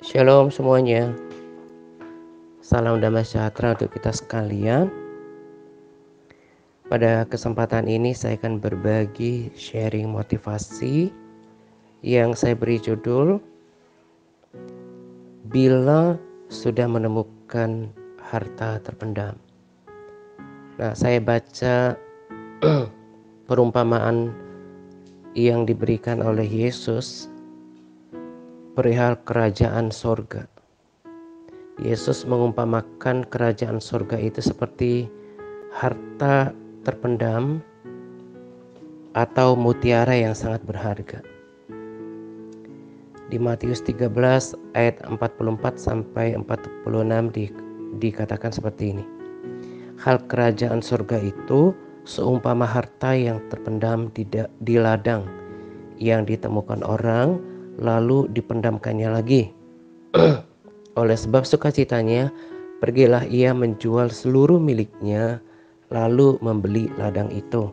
Shalom semuanya, salam damai sejahtera untuk kita sekalian. Pada kesempatan ini saya akan berbagi sharing motivasi yang saya beri judul Bila Sudah Menemukan Harta Terpendam. Nah, saya baca perumpamaan yang diberikan oleh Yesus perihal kerajaan sorga. Yesus mengumpamakan kerajaan sorga itu seperti harta terpendam atau mutiara yang sangat berharga. Di Matius 13 ayat 44 sampai 46 dikatakan seperti ini. Hal kerajaan surga itu seumpama harta yang terpendam di ladang yang ditemukan orang lalu dipendamkannya lagi. Oleh sebab sukacitanya, pergilah ia menjual seluruh miliknya lalu membeli ladang itu.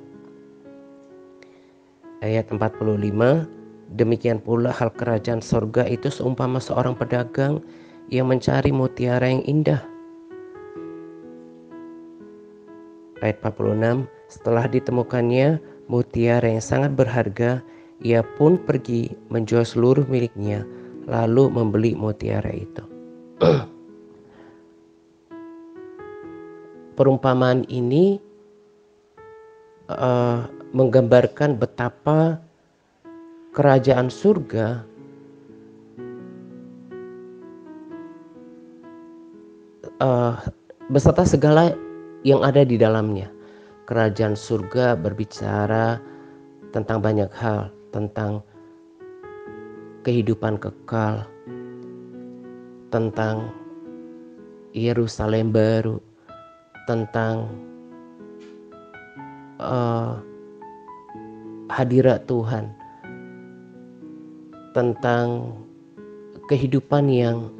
Ayat 45, demikian pula hal kerajaan sorga itu seumpama seorang pedagang yang mencari mutiara yang indah. Ayat 46, setelah ditemukannya mutiara yang sangat berharga, ia pun pergi menjual seluruh miliknya lalu membeli mutiara itu. Perumpamaan ini menggambarkan betapa kerajaan surga beserta segala yang ada di dalamnya. Kerajaan surga berbicara tentang banyak hal, tentang kehidupan kekal, tentang Yerusalem baru, tentang hadirat Tuhan, tentang kehidupan yang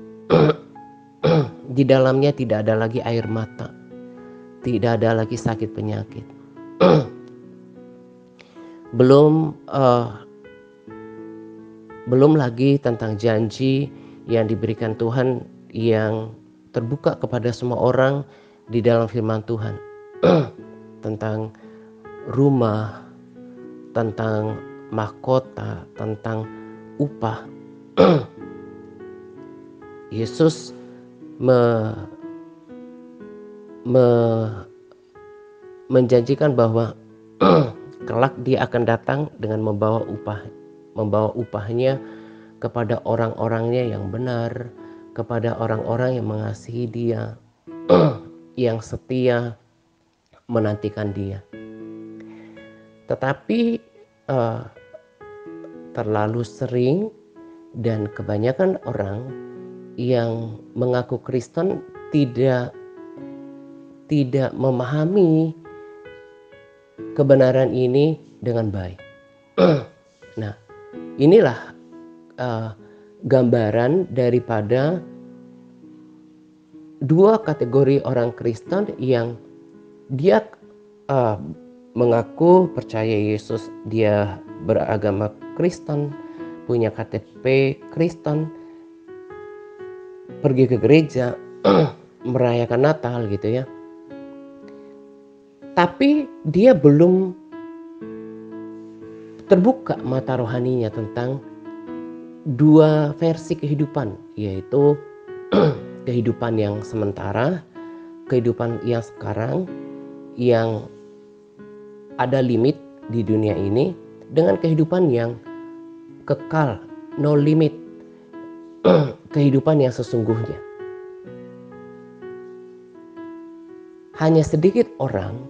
di dalamnya tidak ada lagi air mata, tidak ada lagi sakit penyakit. Belum lagi tentang janji yang diberikan Tuhan yang terbuka kepada semua orang di dalam firman Tuhan. Tentang rumah, tentang mahkota, tentang upah. Yesus menjanjikan bahwa kelak dia akan datang dengan membawa upahnya kepada orang-orangnya yang benar, kepada orang-orang yang mengasihi dia, yang setia menantikan dia. Tetapi terlalu sering dan kebanyakan orang yang mengaku Kristen tidak memahami kebenaran ini dengan baik. Nah, inilah gambaran daripada dua kategori orang Kristen yang dia mengaku percaya Yesus, dia beragama Kristen, punya KTP Kristen, pergi ke gereja, merayakan Natal gitu ya. Tapi dia belum terbuka mata rohaninya tentang dua versi kehidupan, yaitu kehidupan yang sementara, kehidupan yang sekarang yang ada limit di dunia ini, dengan kehidupan yang kekal, no limit, kehidupan yang sesungguhnya. Hanya sedikit orang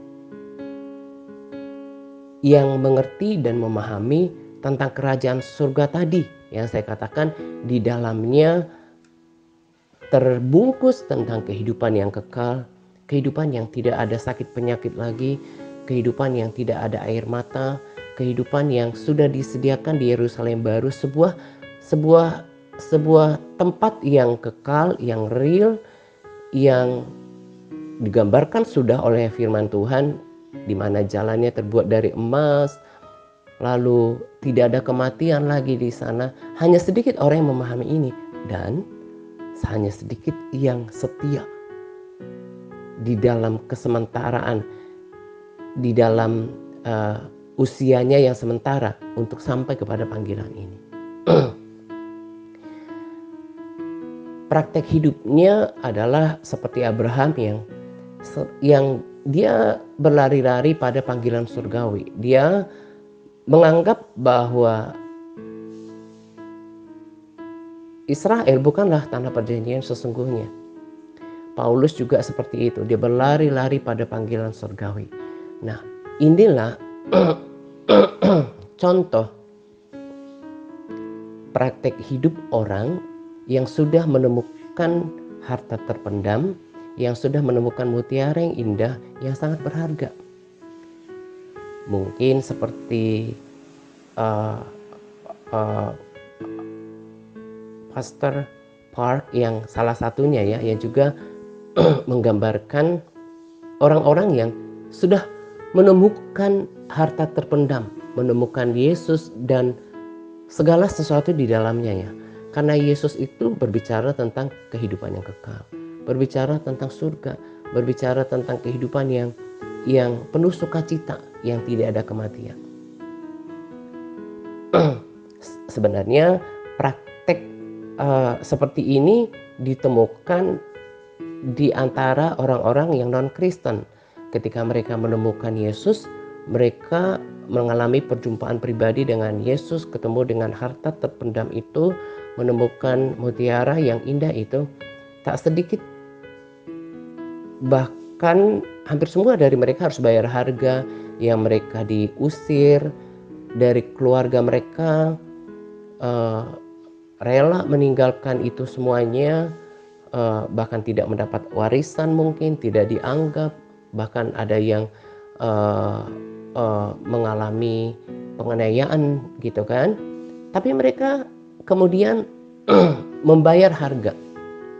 yang mengerti dan memahami tentang kerajaan surga tadi yang saya katakan di dalamnya terbungkus tentang kehidupan yang kekal, kehidupan yang tidak ada sakit penyakit lagi, kehidupan yang tidak ada air mata, kehidupan yang sudah disediakan di Yerusalem baru, sebuah tempat yang kekal, yang real, yang digambarkan sudah oleh firman Tuhan, di mana jalannya terbuat dari emas, lalu tidak ada kematian lagi di sana. Hanya sedikit orang yang memahami ini, dan hanya sedikit yang setia di dalam kesementaraan, di dalam usianya yang sementara untuk sampai kepada panggilan ini. Praktek hidupnya adalah seperti Abraham yang dia berlari-lari pada panggilan surgawi. Dia menganggap bahwa Israel bukanlah tanah perjanjian sesungguhnya. Paulus juga seperti itu, dia berlari-lari pada panggilan surgawi. Nah, inilah contoh praktek hidup orang yang sudah menemukan harta terpendam, yang sudah menemukan mutiara yang indah, yang sangat berharga. Mungkin seperti Pastor Park yang salah satunya yang juga menggambarkan orang-orang yang sudah menemukan harta terpendam, menemukan Yesus dan segala sesuatu di dalamnya Karena Yesus itu berbicara tentang kehidupan yang kekal, berbicara tentang surga, berbicara tentang kehidupan yang penuh sukacita, yang tidak ada kematian. Sebenarnya praktek seperti ini ditemukan di antara orang-orang yang non-Kristen. Ketika mereka menemukan Yesus, mereka mengalami perjumpaan pribadi dengan Yesus, ketemu dengan harta terpendam itu, menemukan mutiara yang indah itu. Tak sedikit, bahkan hampir semua dari mereka harus bayar harga, yang mereka diusir dari keluarga mereka, rela meninggalkan itu semuanya, bahkan tidak mendapat warisan, mungkin tidak dianggap, bahkan ada yang mengalami penganiayaan gitu kan. Tapi mereka kemudian membayar harga,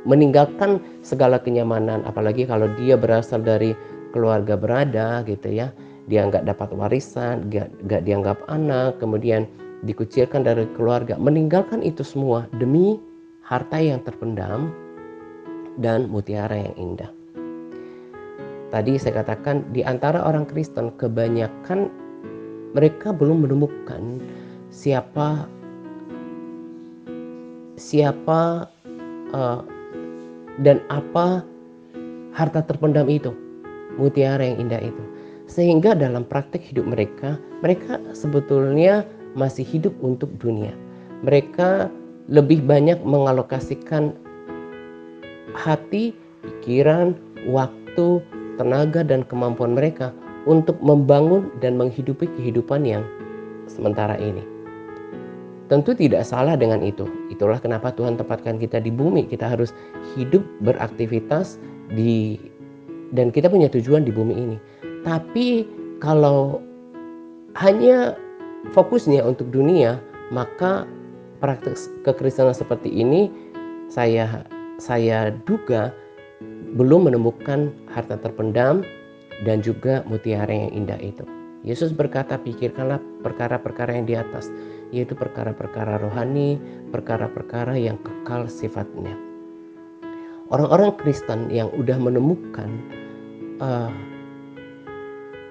meninggalkan segala kenyamanan, apalagi kalau dia berasal dari keluarga berada gitu ya. Dia nggak dapat warisan, nggak dianggap anak, kemudian dikucilkan dari keluarga, meninggalkan itu semua demi harta yang terpendam dan mutiara yang indah. Tadi saya katakan di antara orang Kristen kebanyakan mereka belum menemukan siapa dan apa harta terpendam itu, mutiara yang indah itu. Sehingga dalam praktek hidup mereka sebetulnya masih hidup untuk dunia. Mereka lebih banyak mengalokasikan hati, pikiran, waktu, tenaga, dan kemampuan mereka untuk membangun dan menghidupi kehidupan yang sementara ini. Tentu tidak salah dengan itu. Itulah kenapa Tuhan tempatkan kita di bumi. Kita harus hidup, beraktivitas dan kita punya tujuan di bumi ini. Tapi kalau hanya fokusnya untuk dunia, maka praktek kekristenan seperti ini saya duga belum menemukan harta terpendam dan juga mutiara yang indah itu. Yesus berkata, pikirkanlah perkara-perkara yang di atas, yaitu perkara-perkara rohani, perkara-perkara yang kekal sifatnya. Orang-orang Kristen yang udah menemukan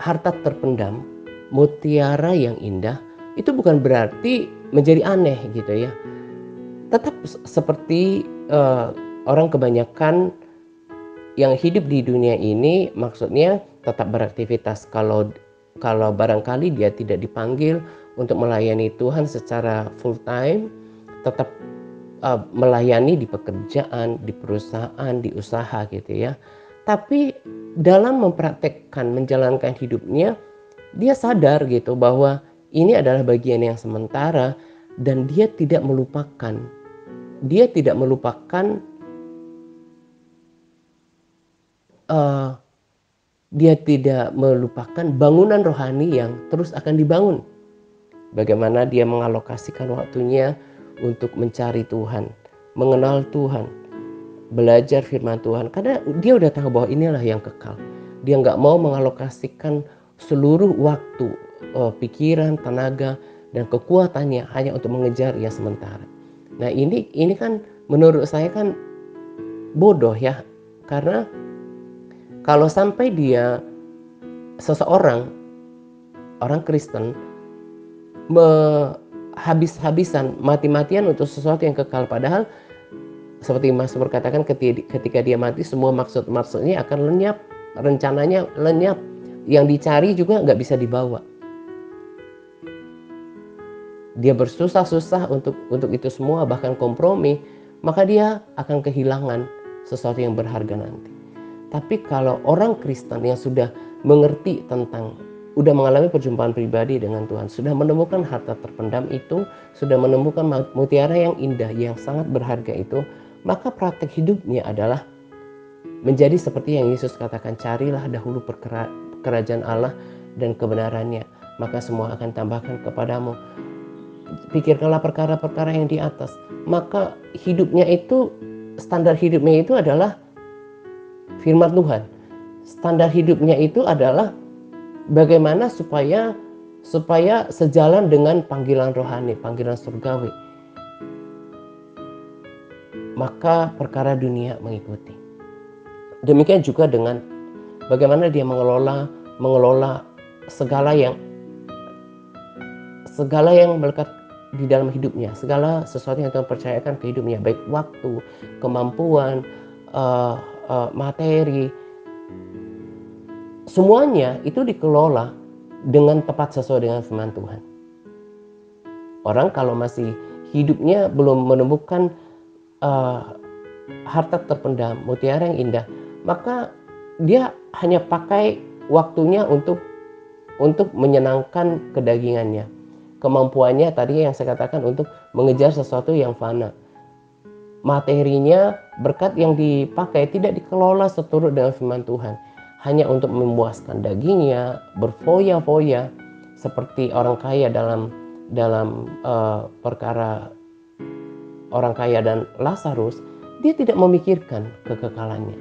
harta terpendam, mutiara yang indah, itu bukan berarti menjadi aneh gitu ya. Tetap seperti orang kebanyakan yang hidup di dunia ini, maksudnya tetap beraktivitas. Kalau barangkali dia tidak dipanggil untuk melayani Tuhan secara full time, tetap melayani di pekerjaan, di perusahaan, di usaha gitu ya. Tapi dalam mempraktekkan, menjalankan hidupnya, dia sadar gitu bahwa ini adalah bagian yang sementara dan dia tidak melupakan bangunan rohani yang terus akan dibangun. Bagaimana dia mengalokasikan waktunya untuk mencari Tuhan, mengenal Tuhan, belajar firman Tuhan. Karena dia udah tahu bahwa inilah yang kekal. Dia nggak mau mengalokasikan seluruh waktu, pikiran, tenaga, dan kekuatannya hanya untuk mengejar yang sementara. Nah ini kan menurut saya kan bodoh ya. Karena kalau sampai seseorang, orang Kristen, habis-habisan, mati-matian untuk sesuatu yang kekal, padahal seperti Mazmur katakan, ketika dia mati semua maksud-maksudnya akan lenyap, rencananya lenyap, yang dicari juga nggak bisa dibawa. Dia bersusah-susah untuk itu semua, bahkan kompromi, maka dia akan kehilangan sesuatu yang berharga nanti. Tapi kalau orang Kristen yang sudah mengerti tentang, sudah mengalami perjumpaan pribadi dengan Tuhan, sudah menemukan harta terpendam itu, sudah menemukan mutiara yang indah, yang sangat berharga itu, maka praktek hidupnya adalah menjadi seperti yang Yesus katakan, carilah dahulu kerajaan Allah dan kebenarannya, maka semua akan tambahkan kepadamu. Pikirkanlah perkara-perkara yang di atas. Maka hidupnya itu, standar hidupnya itu adalah firman Tuhan. Standar hidupnya itu adalah bagaimana supaya sejalan dengan panggilan rohani, panggilan surgawi. Maka perkara dunia mengikuti. Demikian juga dengan bagaimana dia mengelola segala yang melekat di dalam hidupnya, segala sesuatu yang Tuhan percayakan ke hidupnya, baik waktu, kemampuan, materi, semuanya itu dikelola dengan tepat sesuai dengan firman Tuhan. Orang kalau masih hidupnya belum menemukan harta terpendam, mutiara yang indah, maka dia hanya pakai waktunya untuk menyenangkan kedagingannya. Kemampuannya tadi yang saya katakan untuk mengejar sesuatu yang fana. Materinya, berkat yang dipakai tidak dikelola seturut dengan firman Tuhan. Hanya untuk memuaskan dagingnya, berfoya-foya seperti orang kaya dalam perkara orang kaya dan Lazarus. Dia tidak memikirkan kekekalannya.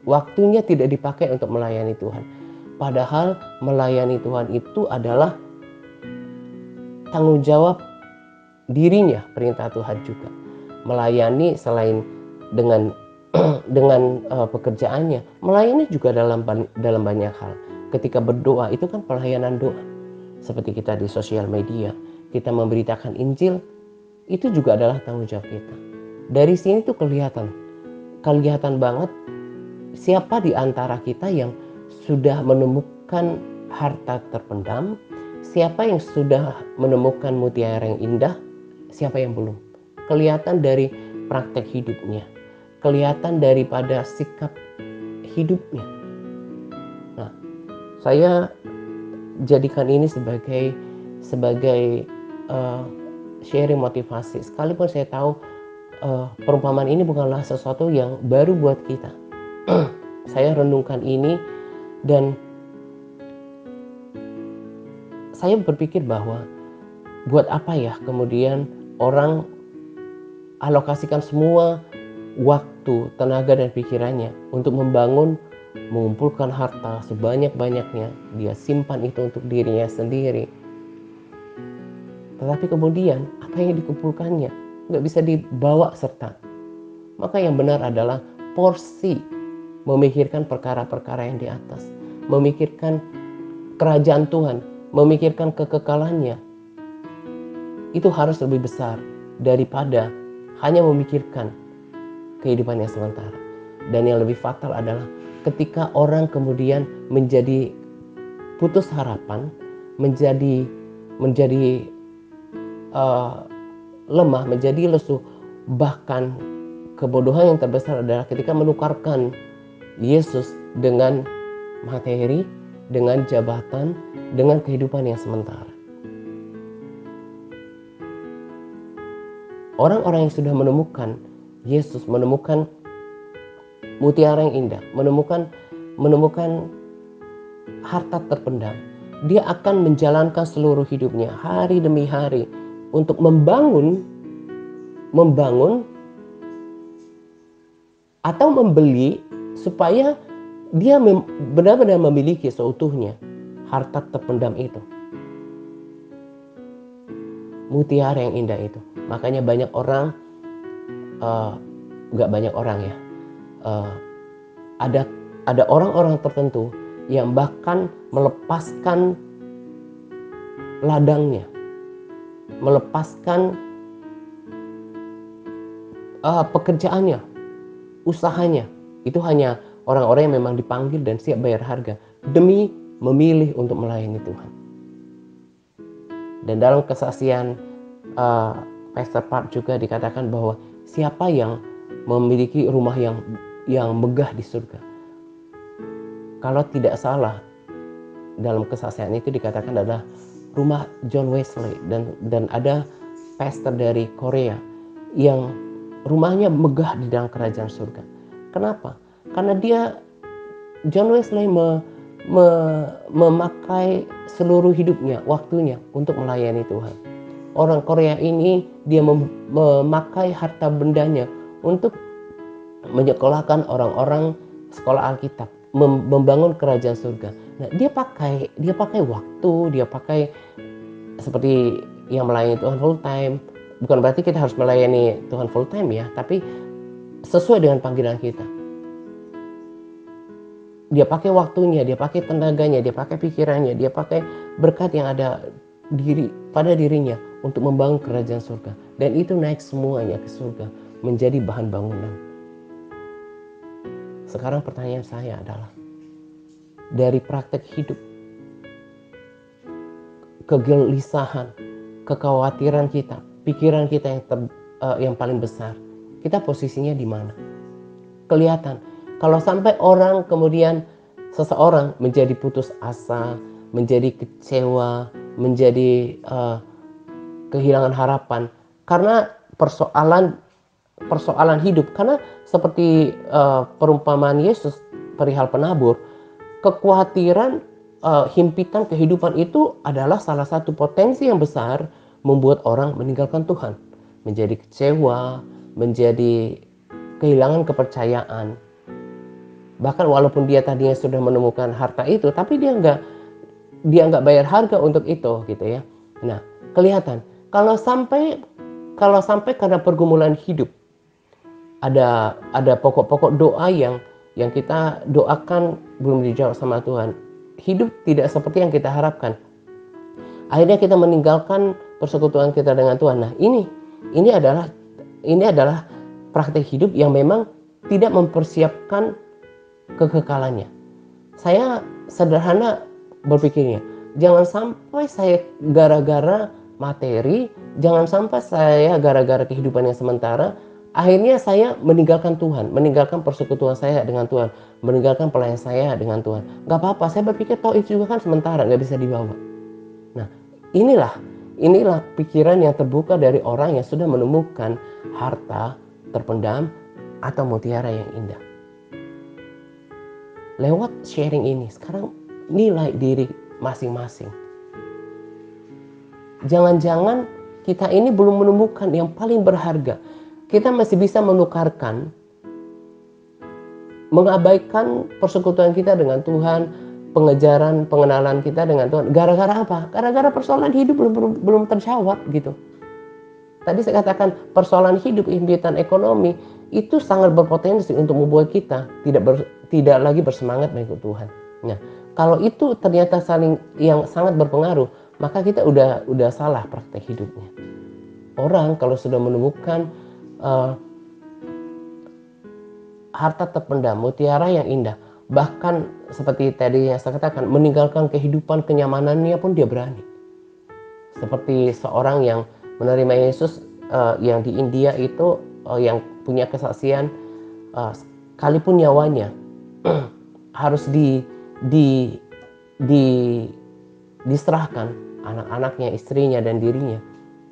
Waktunya tidak dipakai untuk melayani Tuhan. Padahal melayani Tuhan itu adalah tanggung jawab dirinya, perintah Tuhan juga. Melayani selain dengan pekerjaannya, melayani juga dalam banyak hal. Ketika berdoa itu kan pelayanan doa. Seperti kita di sosial media, kita memberitakan Injil, itu juga adalah tanggung jawab kita. Dari sini tuh kelihatan banget siapa di antara kita yang sudah menemukan harta terpendam, siapa yang sudah menemukan mutiara yang indah, siapa yang belum. Kelihatan dari praktek hidupnya, kelihatan daripada sikap hidupnya. Nah, saya jadikan ini sebagai sharing motivasi. Sekalipun saya tahu perumpamaan ini bukanlah sesuatu yang baru buat kita. Saya renungkan ini dan saya berpikir bahwa buat apa ya kemudian orang alokasikan semua waktu, tenaga dan pikirannya untuk mengumpulkan harta sebanyak-banyaknya, dia simpan itu untuk dirinya sendiri. Tetapi kemudian apa yang dikumpulkannya nggak bisa dibawa serta. Maka yang benar adalah porsi, memikirkan perkara-perkara yang di atas, memikirkan kerajaan Tuhan, memikirkan kekekalannya. Itu harus lebih besar daripada hanya memikirkan kehidupan yang sementara. Dan yang lebih fatal adalah ketika orang kemudian menjadi putus harapan, menjadi lemah, menjadi lesu. Bahkan kebodohan yang terbesar adalah ketika menukarkan Yesus dengan materi, dengan jabatan, dengan kehidupan yang sementara. Orang-orang yang sudah menemukan Yesus, menemukan mutiara yang indah, menemukan harta terpendam, dia akan menjalankan seluruh hidupnya hari demi hari untuk membangun atau membeli supaya dia benar-benar memiliki seutuhnya harta terpendam itu, mutiara yang indah itu. Makanya banyak orang, gak banyak orang ya, uh, ada orang-orang tertentu yang bahkan melepaskan ladangnya, melepaskan pekerjaannya, usahanya. Itu hanya orang-orang yang memang dipanggil dan siap bayar harga demi memilih untuk melayani Tuhan. Dan dalam kesaksian Pastor Park juga dikatakan bahwa siapa yang memiliki rumah yang megah di surga. Kalau tidak salah, dalam kesaksian itu dikatakan adalah rumah John Wesley, dan ada pastor dari Korea yang rumahnya megah di dalam kerajaan surga. Kenapa? Karena John Wesley memakai seluruh hidupnya, waktunya untuk melayani Tuhan. Orang Korea ini dia memakai harta bendanya untuk menyekolahkan orang-orang sekolah Alkitab, membangun kerajaan surga. Nah, dia pakai waktu, dia pakai seperti yang melayani Tuhan full time. Bukan berarti kita harus melayani Tuhan full time ya, tapi sesuai dengan panggilan kita. Dia pakai waktunya, dia pakai tenaganya, dia pakai pikirannya, dia pakai berkat yang ada pada dirinya untuk membangun kerajaan surga. Dan itu naik semuanya ke surga, menjadi bahan bangunan. Sekarang pertanyaan saya adalah, dari praktek hidup, kegelisahan, kekhawatiran kita, pikiran kita yang paling besar, kita posisinya di mana? Kelihatan. Kalau sampai seseorang menjadi putus asa, menjadi kecewa, menjadi kehilangan harapan karena persoalan hidup, karena seperti perumpamaan Yesus perihal penabur, kekhawatiran, himpitan kehidupan itu adalah salah satu potensi yang besar membuat orang meninggalkan Tuhan, menjadi kecewa, menjadi kehilangan kepercayaan. Bahkan walaupun dia tadinya sudah menemukan harta itu, tapi dia nggak bayar harga untuk itu, gitu ya. Nah, kelihatan kalau sampai karena pergumulan hidup, ada pokok-pokok doa yang kita doakan belum dijawab sama Tuhan. Hidup tidak seperti yang kita harapkan. Akhirnya kita meninggalkan persekutuan kita dengan Tuhan. Nah, ini adalah praktek hidup yang memang tidak mempersiapkan kekekalannya. Saya sederhana berpikirnya, jangan sampai saya gara-gara materi, jangan sampai saya gara-gara kehidupan yang sementara, akhirnya saya meninggalkan Tuhan, meninggalkan persekutuan saya dengan Tuhan, meninggalkan pelayanan saya dengan Tuhan. Gak apa-apa, saya berpikir toh itu juga kan sementara, gak bisa dibawa. Nah, inilah pikiran yang terbuka dari orang yang sudah menemukan harta terpendam atau mutiara yang indah. Lewat sharing ini, sekarang nilai diri masing-masing. Jangan-jangan kita ini belum menemukan yang paling berharga. Kita masih bisa menukarkan, mengabaikan persekutuan kita dengan Tuhan, pengenalan kita dengan Tuhan. Gara-gara apa? Gara-gara persoalan hidup belum terjawab gitu. Tadi saya katakan persoalan hidup, himpitan ekonomi itu sangat berpotensi untuk membuat kita tidak lagi bersemangat mengikut Tuhan. Nah, kalau itu ternyata yang sangat berpengaruh, maka kita udah salah praktek hidupnya. Orang kalau sudah menemukan harta terpendam, mutiara yang indah, bahkan seperti tadi yang saya katakan, meninggalkan kehidupan kenyamanannya pun dia berani. Seperti seorang yang menerima Yesus yang di India itu, yang punya kesaksian, sekalipun nyawanya harus diserahkan, anak-anaknya, istrinya dan dirinya,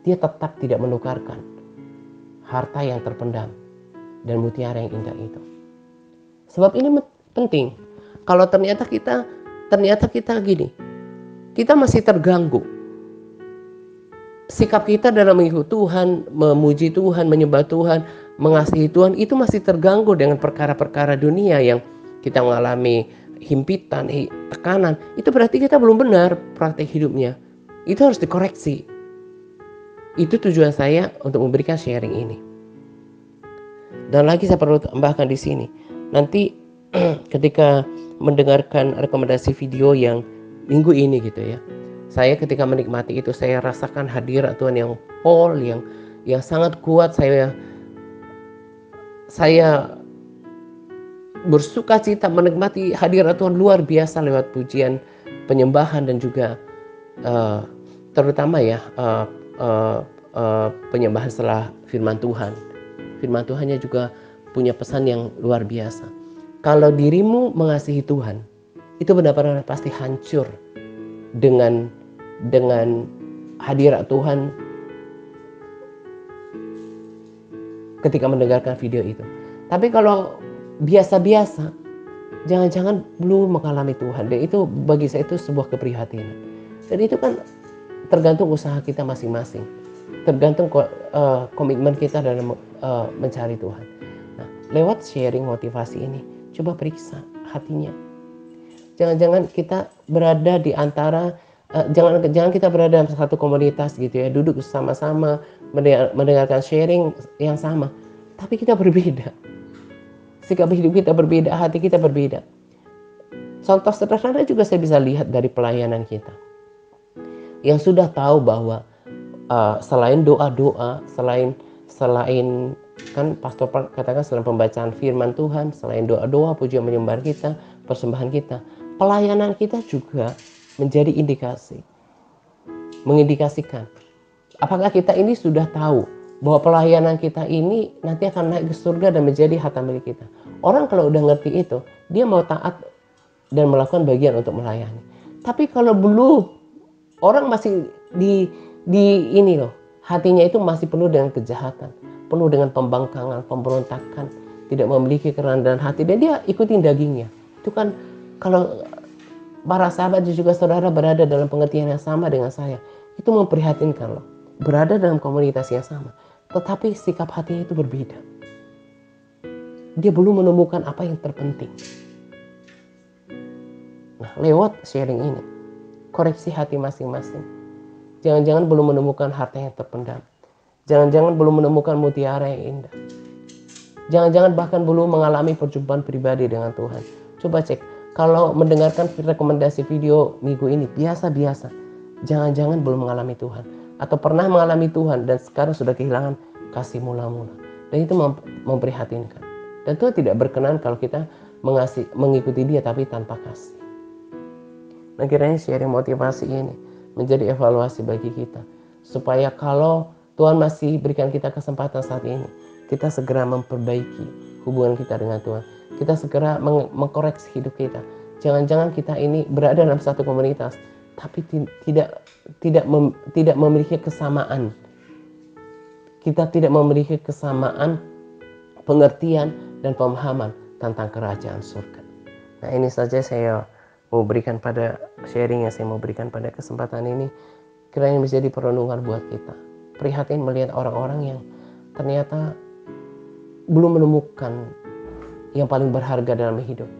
dia tetap tidak menukarkan harta yang terpendam dan mutiara yang indah itu. Sebab ini penting. Kalau ternyata kita gini, kita masih terganggu. Sikap kita dalam mengikuti Tuhan, memuji Tuhan, menyembah Tuhan, mengasihi Tuhan itu masih terganggu dengan perkara-perkara dunia yang kita mengalami himpitan, tekanan. Itu berarti kita belum benar praktek hidupnya. Itu harus dikoreksi. Itu tujuan saya untuk memberikan sharing ini. Dan lagi saya perlu tambahkan di sini, nanti ketika mendengarkan rekomendasi video yang minggu ini gitu ya, saya ketika menikmati itu saya rasakan hadirat Tuhan yang yang sangat kuat. Saya bersuka cita menikmati hadirat Tuhan luar biasa lewat pujian, penyembahan, dan juga terutama ya penyembahan setelah firman Tuhan. Firman Tuhannya juga punya pesan yang luar biasa. Kalau dirimu mengasihi Tuhan, itu benar-benar pasti hancur dengan hadirat Tuhan ketika mendengarkan video itu. Tapi kalau biasa-biasa, jangan-jangan belum mengalami Tuhan. Dan itu bagi saya itu sebuah keprihatinan. Dan itu kan tergantung usaha kita masing-masing. Tergantung komitmen kita dalam mencari Tuhan. Nah, lewat sharing motivasi ini, coba periksa hatinya. Jangan-jangan kita berada di antara jangan kita berada dalam satu komunitas gitu ya, duduk sama-sama mendengarkan sharing yang sama, tapi kita berbeda. Sikap hidup kita berbeda, hati kita berbeda. Contoh sederhana juga saya bisa lihat dari pelayanan kita. Yang sudah tahu bahwa selain doa-doa, selain kan pastor katakan selain pembacaan firman Tuhan, selain doa-doa, pujian menyembah kita, persembahan kita, pelayanan kita juga menjadi mengindikasikan apakah kita ini sudah tahu bahwa pelayanan kita ini nanti akan naik ke surga dan menjadi harta milik kita. Orang kalau udah ngerti itu, dia mau taat dan melakukan bagian untuk melayani. Tapi kalau belum, orang masih di ini loh, hatinya itu masih penuh dengan kejahatan, penuh dengan pembangkangan, pemberontakan, tidak memiliki kerendahan hati, dan dia ikutin dagingnya. Itu kan kalau para sahabat juga saudara berada dalam pengertian yang sama dengan saya, itu memprihatinkan loh. Berada dalam komunitas yang sama, tetapi sikap hatinya itu berbeda. Dia belum menemukan apa yang terpenting. Nah, lewat sharing ini, koreksi hati masing-masing. Jangan-jangan belum menemukan harta yang terpendam. Jangan-jangan belum menemukan mutiara yang indah. Jangan-jangan bahkan belum mengalami perjumpaan pribadi dengan Tuhan. Coba cek, kalau mendengarkan rekomendasi video minggu ini biasa-biasa, jangan-jangan belum mengalami Tuhan. Atau pernah mengalami Tuhan dan sekarang sudah kehilangan kasih mula-mula. Dan itu memprihatinkan. Dan Tuhan tidak berkenan kalau kita mengikuti dia tapi tanpa kasih. Nah, kiranya sharing motivasi ini menjadi evaluasi bagi kita. Supaya kalau Tuhan masih berikan kita kesempatan saat ini, kita segera memperbaiki hubungan kita dengan Tuhan. Kita segera mengkoreksi hidup kita. Jangan-jangan kita ini berada dalam satu komunitas, tapi tidak memiliki kesamaan. Kita tidak memiliki kesamaan pengertian dan pemahaman tentang kerajaan surga. Nah, ini saja saya mau berikan pada sharing yang saya mau berikan pada kesempatan ini. Kiranya menjadi perenungan buat kita. Prihatin melihat orang-orang yang ternyata belum menemukan yang paling berharga dalam hidup.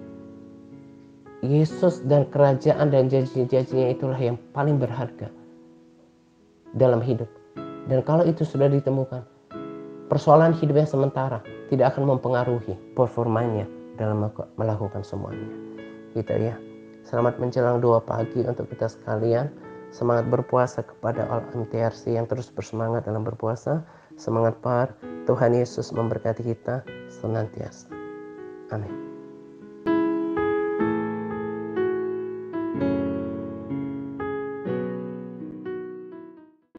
Yesus dan kerajaan dan janji-janjinya itulah yang paling berharga dalam hidup. Dan kalau itu sudah ditemukan, persoalan hidupnya sementara tidak akan mempengaruhi performanya dalam melakukan semuanya. Gitu ya. Selamat menjelang 2 pagi untuk kita sekalian. Semangat berpuasa kepada all MTRC yang terus bersemangat dalam berpuasa. Semangat par, Tuhan Yesus memberkati kita senantiasa. Amin.